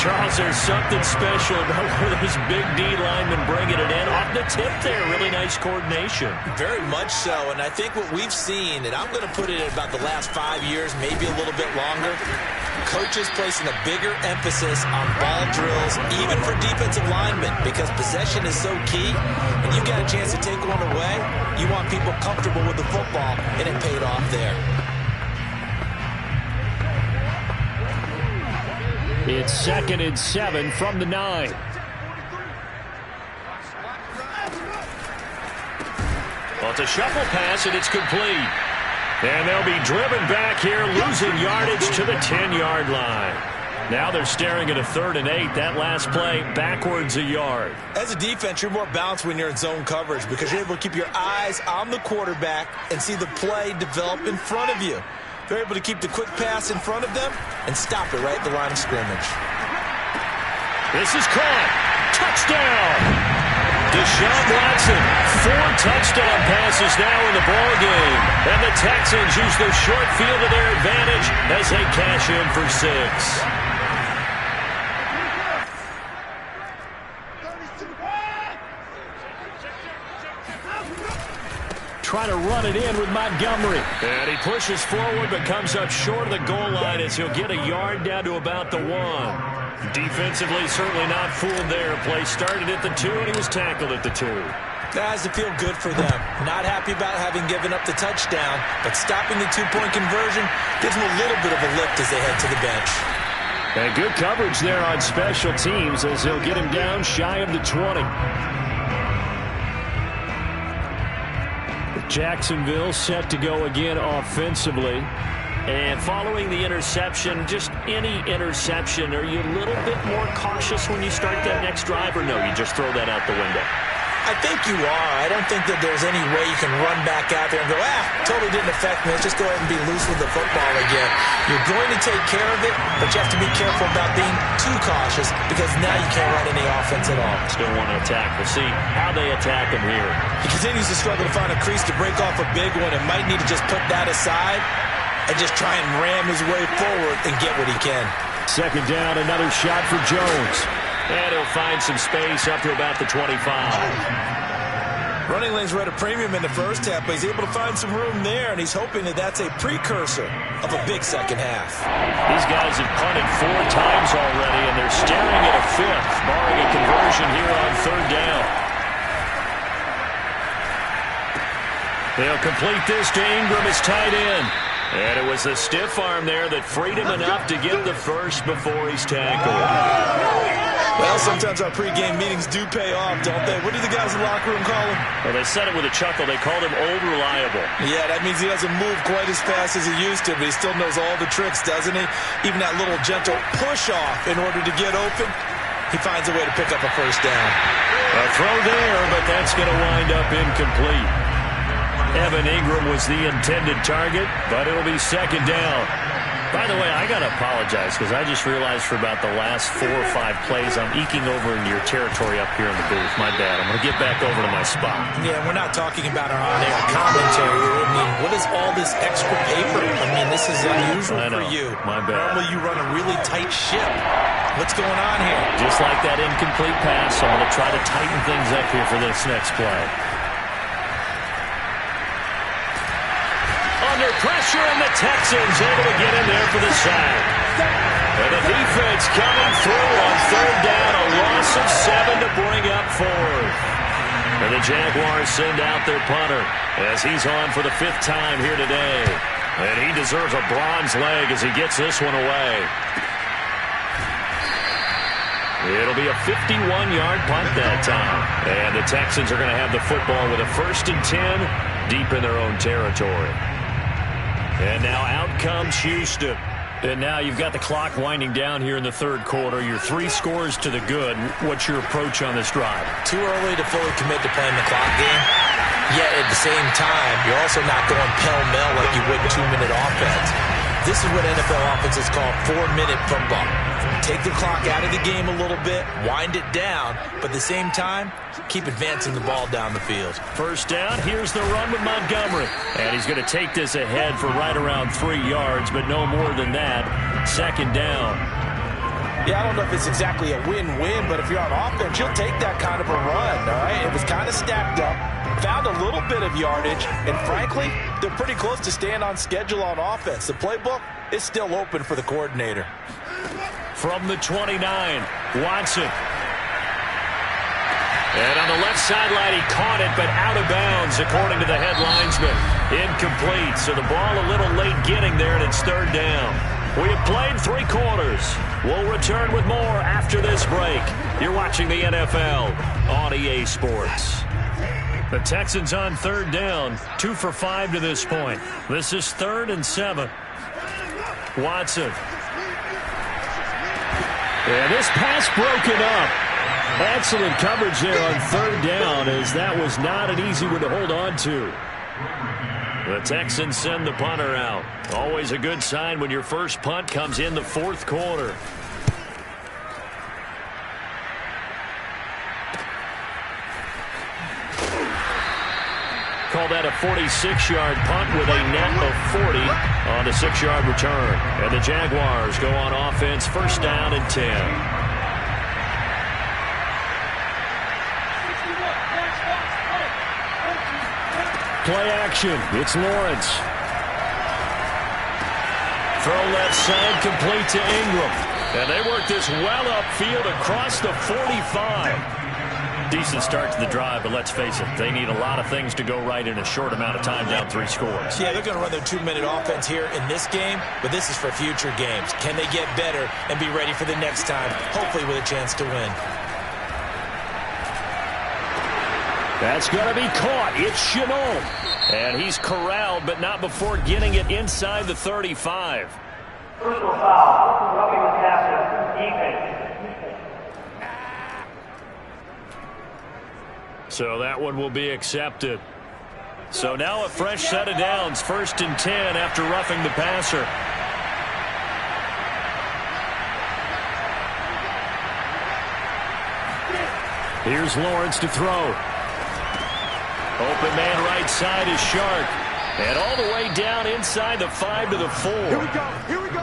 B: Charles, there's something special about where those big D linemen bringing it in. Off the tip there, really nice coordination.
C: Very much so, and I think what we've seen, and I'm going to put it in about the last 5 years, maybe a little bit longer, coaches placing a bigger emphasis on ball drills, even for defensive linemen, because possession is so key, and you got a chance to take one away, you want people comfortable with the football, and it paid off there.
D: It's 2nd and 7 from the 9.
B: Well, it's a shuffle pass, and it's complete. And they'll be driven back here, losing yardage to the 10-yard line. Now they're staring at a 3rd and 8. That last play, backwards a yard.
C: As a defense, you're more balanced when you're in zone coverage because you're able to keep your eyes on the quarterback and see the play develop in front of you. They're able to keep the quick pass in front of them and stop it right at the line of scrimmage.
B: This is caught. Touchdown! Deshaun Watson, 4 touchdown passes now in the ball game. And the Texans use the short field to their advantage as they cash in for 6.
D: Trying to run it in with Montgomery.
B: And he pushes forward but comes up short of the goal line as he'll get a yard down to about the 1. Defensively, certainly not fooled there. Play started at the 2, and he was tackled at the 2.
C: That has to feel good for them. Not happy about having given up the touchdown, but stopping the 2-point conversion gives them a little bit of a lift as they head to the bench.
D: And good coverage there on special teams as he'll get him down shy of the 20. Jacksonville set to go again offensively.
B: And following the interception, just any interception, are you a little bit more cautious when you start that next drive, or no, you just throw that out the window?
C: I think you are. I don't think that there's any way you can run back out there and go, totally didn't affect me. Let's just go ahead and be loose with the football again. You're going to take care of it, but you have to be careful about being too cautious because now you can't run any offense at all.
B: Still want to attack. We'll see how they attack him here.
C: He continues to struggle to find a crease to break off a big one and might need to just put that aside and just try and ram his way forward and get what he can.
D: 2nd down, another shot for Jones.
B: And he'll find some space up to about the 25.
C: Running lanes were at a premium in the first half, but he's able to find some room there, and he's hoping that that's a precursor of a big second half.
B: These guys have punted 4 times already, and they're staring at a 5th, barring a conversion here on 3rd down. They'll complete this to Ingram as tight end. And it was the stiff arm there that freed him enough to get the first before he's tackled.
C: Well, sometimes our pregame meetings do pay off, don't they? What do the guys in the locker room call him?
B: Well, they said it with a chuckle. They called him Old Reliable.
C: Yeah, that means he doesn't move quite as fast as he used to, but he still knows all the tricks, doesn't he? Even that little gentle push-off in order to get open, he finds a way to pick up a first down.
B: A throw there, but that's going to wind up incomplete. Evan Ingram was the intended target, but it'll be 2nd down. By the way, I got to apologize because I just realized for about the last 4 or 5 plays, I'm eking over into your territory up here in the booth. My bad. I'm going to get back over to my spot.
C: Yeah, we're not talking about our on-air commentary. I mean, what is all this extra paper? I mean, this is unusual for you.
B: My bad.
C: Normally you run a really tight ship. What's going on here?
B: Just like that incomplete pass, I'm going to try to tighten things up here for this next play. Under pressure, and the Texans able to get in there for the sack. And the defense coming through on 3rd down, a loss of 7 to bring up 4th. And the Jaguars send out their punter as he's on for the 5th time here today. And he deserves a bronze leg as he gets this one away. It'll be a 51-yard punt that time. And the Texans are going to have the football with a 1st and 10 deep in their own territory. And now out comes Houston. And now you've got the clock winding down here in the 3rd quarter. You're 3 scores to the good. What's your approach on this drive?
C: Too early to fully commit to playing the clock game. Yet at the same time, you're also not going pell-mell like you would 2-minute offense. This is what NFL offenses call 4-minute football. Take the clock out of the game a little bit, wind it down, but at the same time, keep advancing the ball down the field.
B: 1st down, here's the run with Montgomery. And he's going to take this ahead for right around 3 yards, but no more than that. 2nd down.
C: Yeah, I don't know if it's exactly a win-win, but if you're on offense, you'll take that kind of a run, all right? It was kind of stacked up, found a little bit of yardage, and frankly, they're pretty close to staying on schedule on offense. The playbook is still open for the coordinator.
B: From the 29, Watson. And on the left sideline, he caught it, but out of bounds, according to the head linesman. Incomplete, so the ball a little late getting there, and it's third down. We have played 3 quarters. We'll return with more after this break. You're watching the NFL on EA Sports. The Texans on third down, 2 for 5 to this point. This is 3rd and 7. Watson.
D: And this pass broken up. Excellent coverage there on third down, as that was not an easy one to hold on to.
B: The Texans send the punter out. Always a good sign when your first punt comes in the 4th quarter. Call that a 46-yard punt with a net of 40 on the 6-yard return. And the Jaguars go on offense, first down and 10.
D: Play action. It's Lawrence.
B: Throw left side, complete to Ingram. And they work this well upfield across the 45. Decent start to the drive, but let's face it, they need a lot of things to go right in a short amount of time, down 3 scores.
C: Yeah, they're going to run their 2-minute offense here in this game, but this is for future games. Can they get better and be ready for the next time, hopefully with a chance to win?
D: That's going to be caught. It's Chenault.
B: And he's corralled, but not before getting it inside the 35.
E: Personal foul, roughing the passer, defense.
B: So that one will be accepted. So now a fresh set of downs, 1st and 10 after roughing the passer.
D: Here's Lawrence to throw.
B: Open man right side is Shark. And all the way down inside the 5 to the 4.
C: Here we go. Here we go.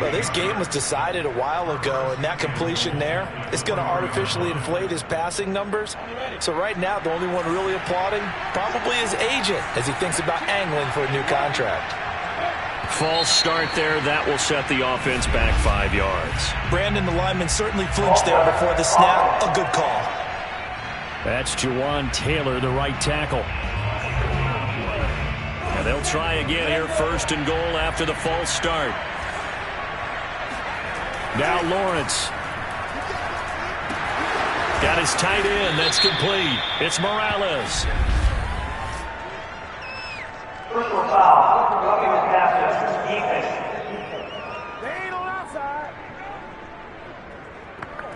C: Well, this game was decided a while ago, and that completion there is going to artificially inflate his passing numbers. So right now, the only one really applauding probably his agent as he thinks about angling for a new contract.
B: False start there. That will set the offense back 5 yards.
C: Brandon, the lineman, certainly flinched there before the snap. A good call.
D: That's Jawan Taylor, the right tackle.
B: And they'll try again here, 1st and goal after the false start.
D: Now Lawrence.
B: Got his tight end. That's complete. It's Morales.
E: Personal foul, roughing the passer, defense.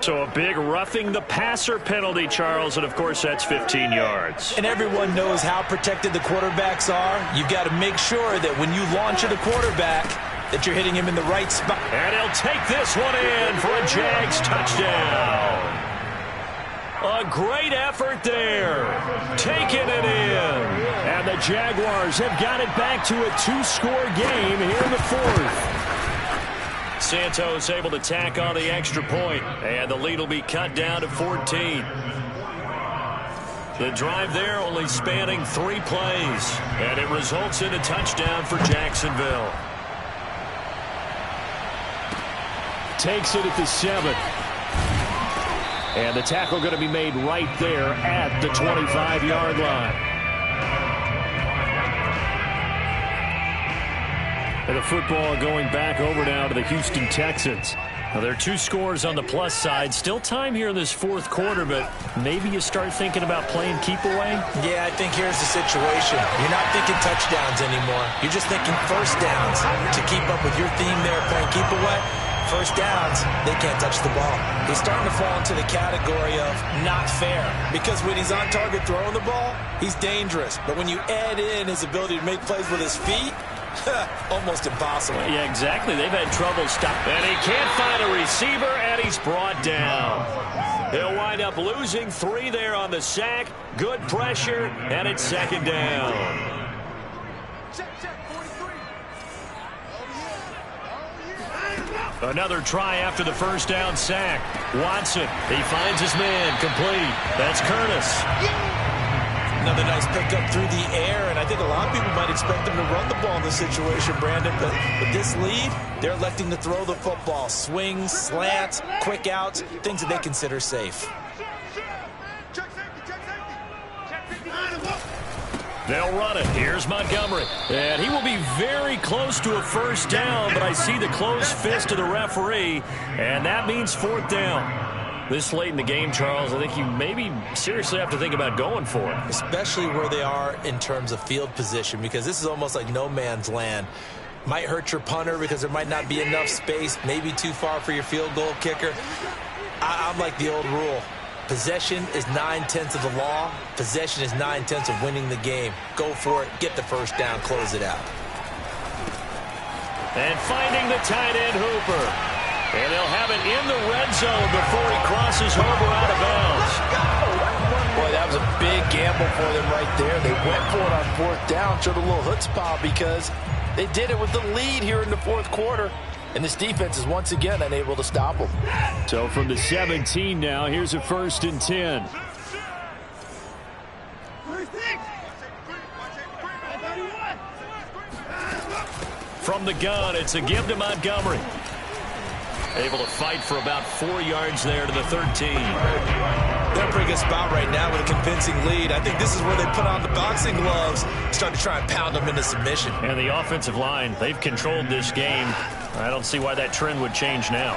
B: So a big roughing the passer penalty, Charles, and of course that's 15 yards.
C: And everyone knows how protected the quarterbacks are. You've got to make sure that when you launch at a quarterback that you're hitting him in the right spot.
B: And he'll take this one in for a Jags touchdown. A great effort there. Taking it in.
D: And the Jaguars have got it back to a 2-score game here in the 4th.
B: Santos able to tack on the extra point, and the lead will be cut down to 14. The drive there only spanning 3 plays, and it results in a touchdown for Jacksonville.
D: Takes it at the 7. And the tackle going to be made right there at the 25-yard line. And the football going back over now to the Houston Texans.
B: Well, there are 2 scores on the plus side. Still time here in this 4th quarter, but maybe you start thinking about playing keep away?
C: Yeah, I think here's the situation. You're not thinking touchdowns anymore. You're just thinking first downs. To keep up with your theme there, playing keep away, first downs, they can't touch the ball. He's starting to fall into the category of not fair, because when he's on target throwing the ball, he's dangerous. But when you add in his ability to make plays with his feet, almost impossible.
B: Yeah, exactly. They've had trouble stopping. And he can't find a receiver, and he's brought down. He'll wind up losing 3 there on the sack. Good pressure, and it's 2nd down. Another try after the first down sack. Watson, he finds his man, complete. That's Curtis.
C: Another nice pickup through the air, and I think a lot of people might expect them to run the ball in this situation, Brandon, but with this lead, they're electing to throw the football. Swings, slants, quick outs, things that they consider safe.
B: They'll run it. Here's Montgomery. And he will be very close to a first down, but I see the closed fist of the referee, and that means fourth down. This late in the game, Charles, I think you maybe seriously have to think about going for it.
C: Especially where they are in terms of field position, because this is almost like no man's land. Might hurt your punter because there might not be enough space, maybe too far for your field goal kicker. I'm like the old rule. Possession is 9/10 of the law. Possession is 9/10 of winning the game. Go for it. Get the first down. Close it out.
B: And finding the tight end, Hooper. And they'll have it in the red zone before he crosses over out of bounds.
C: Boy, that was a big gamble for them right there. They went for it on fourth down. Showed a little chutzpah because they did it with the lead here in the fourth quarter. And this defense is once again unable to stop them.
D: So from the 17 now, here's a 1st and 10.
B: From the gun, it's a give to Montgomery. Able to fight for about 4 yards there to the 13.
C: They're in a pretty good spot right now with a convincing lead. I think this is where they put on the boxing gloves, start to try and pound them into submission.
B: And the offensive line, they've controlled this game. I don't see why that trend would change now.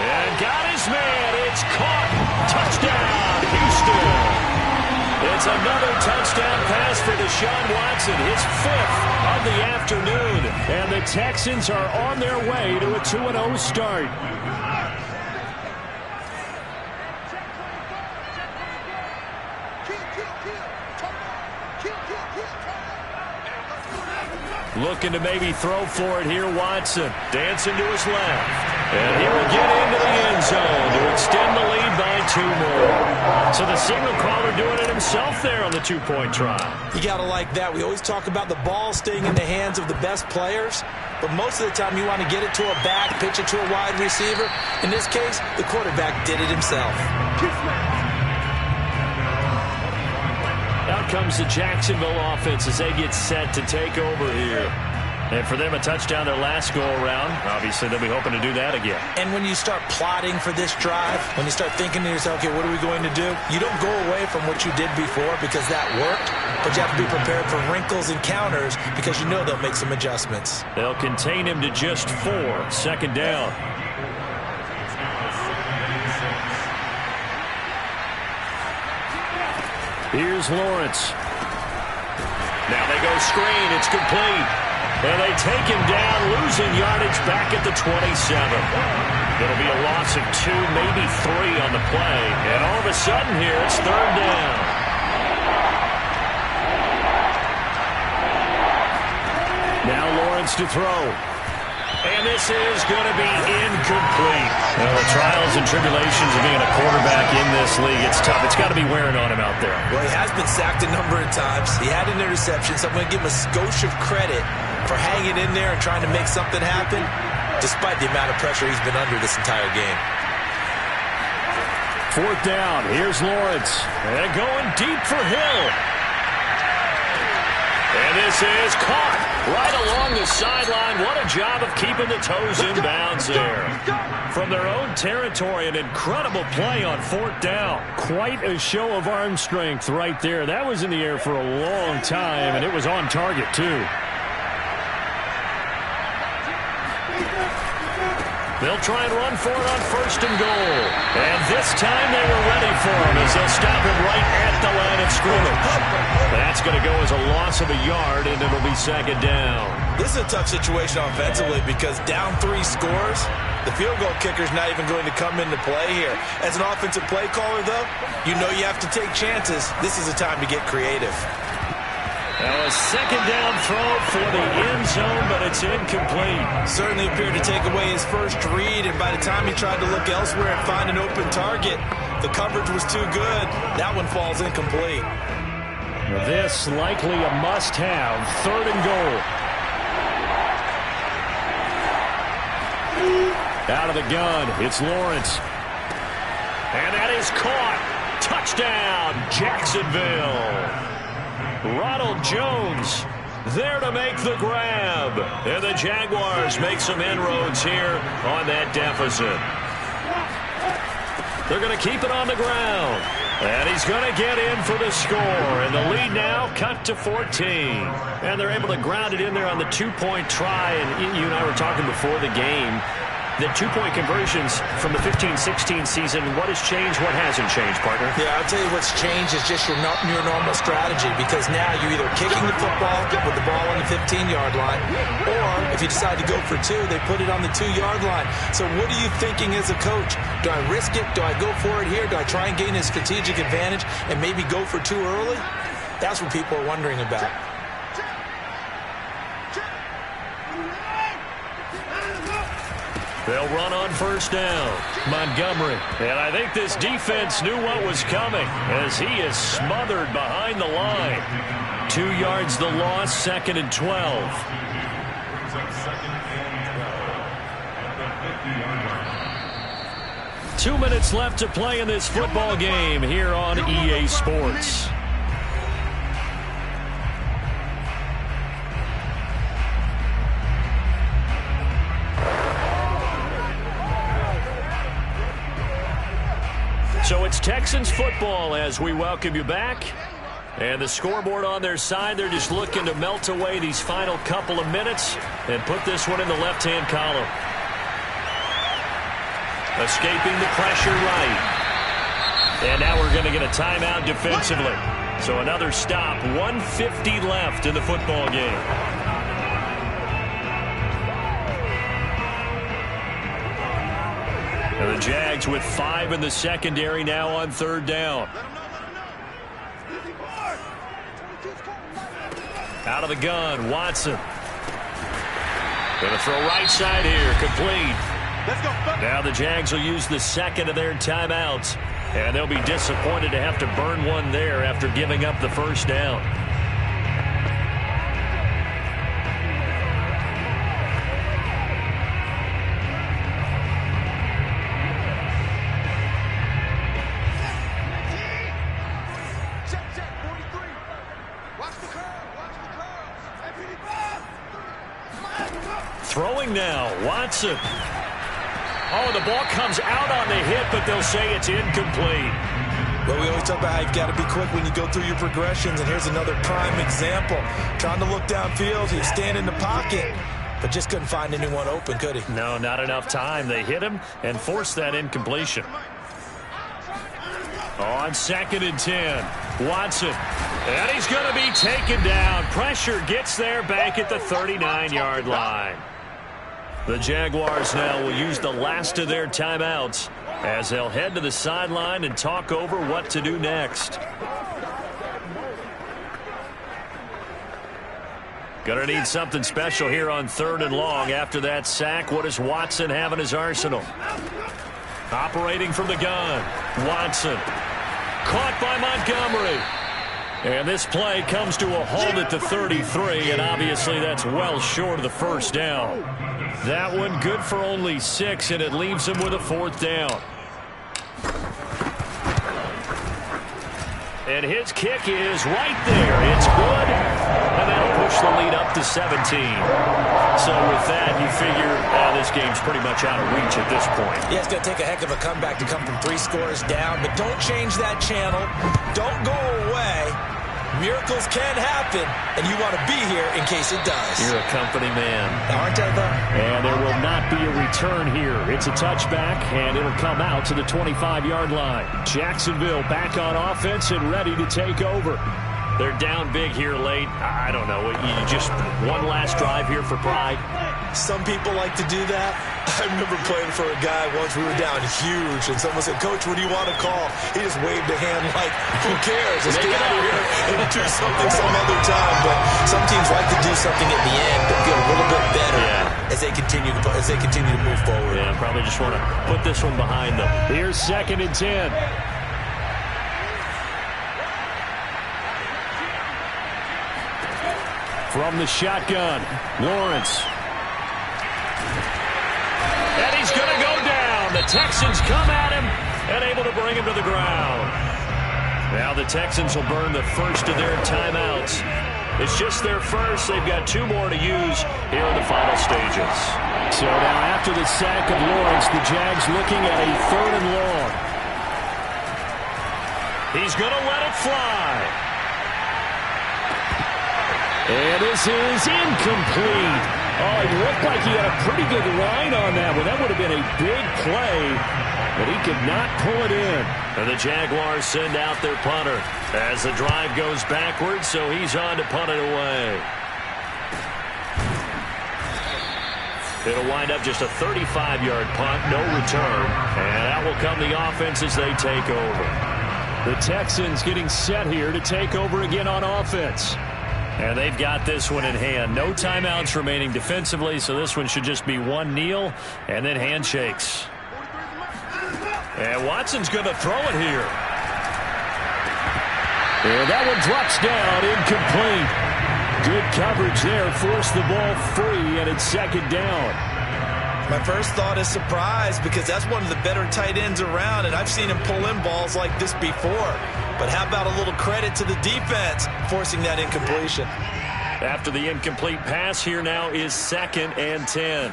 B: And got his man. It's caught. Touchdown, Houston. It's another touchdown pass for Deshaun Watson, his 5th of the afternoon.
D: And the Texans are on their way to a 2-0 start.
B: Looking to maybe throw for it here, Watson. Dancing to his left. And he will get into the end zone to extend the lead by 2 more. So the signal caller doing it himself there on the 2-point try.
C: You got to like that. We always talk about the ball staying in the hands of the best players, but most of the time you want to get it to a back, pitch it to a wide receiver. In this case, the quarterback did it himself.
B: Out comes the Jacksonville offense as they get set to take over here. And for them, a touchdown their last go-around. Obviously, they'll be hoping to do that again.
C: And when you start plotting for this drive, when you start thinking to yourself, okay, what are we going to do? You don't go away from what you did before because that worked, but you have to be prepared for wrinkles and counters because you know they'll make some adjustments.
B: They'll contain him to just 4. Second down.
D: Here's Lawrence.
B: Now they go screen. It's complete. And they take him down, losing yardage back at the 27. It'll be a loss of 2, maybe 3 on the play. And all of a sudden here, it's 3rd down.
D: Now Lawrence to throw.
B: And this is going to be incomplete. Well, the trials and tribulations of being a quarterback in this league, it's tough. It's got to be wearing on him out there.
C: Well, he has been sacked a number of times. He had an interception, so I'm going to give him a skosh of credit for hanging in there and trying to make something happen, despite the amount of pressure he's been under this entire game.
D: 4th down. Here's Lawrence.
B: And going deep for Hill. And this is caught right along the sideline. What a job of keeping the toes in bounds there. From their own territory, an incredible play on 4th down.
D: Quite a show of arm strength right there. That was in the air for a long time, and it was on target, too.
B: They'll try and run for it on 1st and goal. And this time they were ready for him as they'll stop him right at the line of scrimmage. That's going to go as a loss of a yard, and it'll be 2nd down.
C: This is a tough situation offensively because down 3 scores, the field goal kicker's not even going to come into play here. As an offensive play caller, though, you know you have to take chances. This is a time to get creative.
B: Now a 2nd down throw for the end zone, but it's incomplete.
C: Certainly appeared to take away his first read, and by the time he tried to look elsewhere and find an open target, the coverage was too good. That one falls incomplete.
D: This likely a must-have. 3rd and goal. Out of the gun, it's Lawrence. And that is caught. Touchdown, Jacksonville. Ronald Jones there to make the grab. And the Jaguars make some inroads here on that deficit. They're going to keep it on the ground. And he's going to get in for the score. And the lead now cut to 14. And they're able to ground it in there on the two-point try. And you and I were talking before the game. The two-point conversions from the 15-16 season, what has changed, what hasn't changed, partner?
C: Yeah, I'll tell you what's changed is just your normal strategy, because now you're either kicking the football with the ball on the 15-yard line, or if you decide to go for two, they put it on the 2-yard line. So what are you thinking as a coach? Do I risk it? Do I go for it here? Do I try and gain a strategic advantage and maybe go for two early? That's what people are wondering about.
D: They'll run on first down. Montgomery. And I think this defense knew what was coming as he is smothered behind the line. 2 yards the loss, 2nd and 12. Two minutes left to play in this football game here on EA Sports. So it's Texans football as we welcome you back. And the scoreboard on their side, they're just looking to melt away these final couple of minutes and put this one in the left-hand column. Escaping the pressure right. And now we're going to get a timeout defensively. So another stop, 1:50 left in the football game. And the Jags with 5 in the secondary now on 3rd down. Out of the gun, Watson. Going to throw right side here, complete. Now the Jags will use the 2nd of their timeouts. And they'll be disappointed to have to burn one there after giving up the 1st down. Throwing now, Watson. Oh, the ball comes out on the hit, but they'll say it's incomplete.
C: Well, we always talk about how you've got to be quick when you go through your progressions, and here's another prime example. Trying to look downfield, he was standing in the pocket, but just couldn't find anyone open, could he?
D: No, not enough time. They hit him and forced that incompletion. On 2nd and 10, Watson. And he's going to be taken down. Pressure gets there back at the 39-yard line. The Jaguars now will use the last of their timeouts as they'll head to the sideline and talk over what to do next. Going to need something special here on 3rd and long after that sack. What does Watson have in his arsenal? Operating from the gun, Watson. Caught by Montgomery. And this play comes to a halt at the 33, and obviously that's well short of the 1st down. That one good for only 6, and it leaves him with a 4th down. And his kick is right there. It's good, and that'll push the lead up to 17. So with that, you figure this game's pretty much out of reach at this point.
C: Yeah, it's going to take a heck of a comeback to come from 3 scores down, but don't change that channel. Don't go away. Miracles can happen, and you want to be here in case it does.
D: You're a company man.
C: Aren't I, though?
D: And there will not be a return here. It's a touchback, and it'll come out to the 25-yard line. Jacksonville back on offense and ready to take over. They're down big here late. I don't know. You just one last drive here for pride.
C: Some people like to do that. I remember playing for a guy once. We were down huge, and someone said, "Coach, what do you want to call?" He just waved a hand like, "Who cares? Let's get out of here and do something some other time." But some teams like to do something at the end to feel a little bit better as they continue to move forward.
D: Yeah, probably just want to put this one behind them. Here's 2nd and 10. From the shotgun, Lawrence. And he's going to go
B: the Texans come at him and able to bring him to the ground. Now the Texans will burn the first of their timeouts. It's just their first. They've got 2 more to use here in the final stages.
D: So now after the sack of Lawrence, the Jags looking at a 3rd and long.
B: He's going to let it fly.
D: And this is incomplete. Oh, it looked like he had a pretty good line on that one. That would have been a big play, but he could not pull it in.
B: And the Jaguars send out their punter as the drive goes backwards, so he's on to punt it away. It'll wind up just a 35-yard punt, no return, and that will come the offense as they take over.
D: The Texans getting set here to take over again on offense.
B: And they've got this one in hand. No timeouts remaining defensively, so this one should just be one kneel and then handshakes. And Watson's going to throw it here.
D: And that one drops down, incomplete. Good coverage there, forced the ball free, and it's 2nd down.
C: My first thought is surprise, because that's one of the better tight ends around, and I've seen him pull in balls like this before. But how about a little credit to the defense forcing that incompletion?
B: After the incomplete pass, here now is 2nd and 10.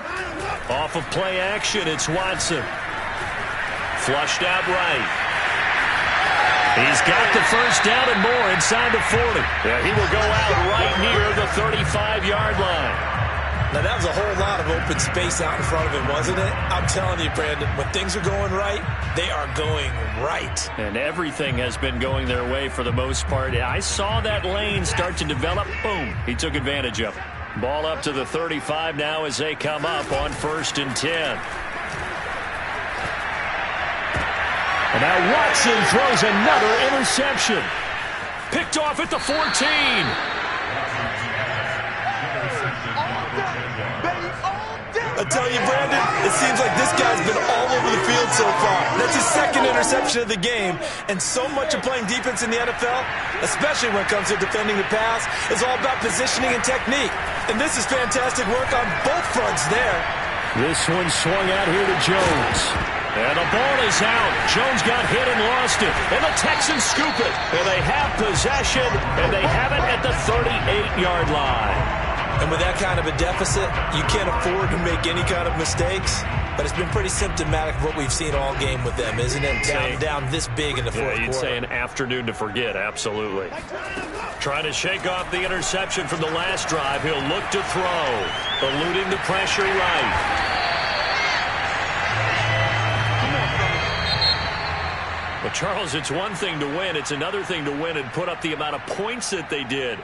B: Off of play action, it's Watson. Flushed out right. He's got the first down and more inside the 40. Yeah, he will go out right near the 35-yard line.
C: Now, that was a whole lot of open space out in front of him, wasn't it? I'm telling you, Brandon, when things are going right, they are going right.
B: And everything has been going their way for the most part. I saw that lane start to develop. Boom. He took advantage of it. Ball up to the 35 now as they come up on 1st and 10.
D: And now Watson throws another interception.
B: Picked off at the 14.
C: I tell you, Brandon, it seems like this guy's been all over the field so far. That's his 2nd interception of the game. And so much of playing defense in the NFL, especially when it comes to defending the pass, is all about positioning and technique. And this is fantastic work on both fronts there.
D: This one swung out here to Jones.
B: And the ball is out. Jones got hit and lost it. And the Texans scoop it. And they have possession, and they have it at the 38-yard line.
C: And with that kind of a deficit, you can't afford to make any kind of mistakes. But it's been pretty symptomatic of what we've seen all game with them, isn't it? Down this big in the fourth quarter.
B: You'd say an afternoon to forget, absolutely. Trying to shake off the interception from the last drive. He'll look to throw. Eluding the pressure right. But, Charles, it's one thing to win. It's another thing to win and put up the amount of points that they did.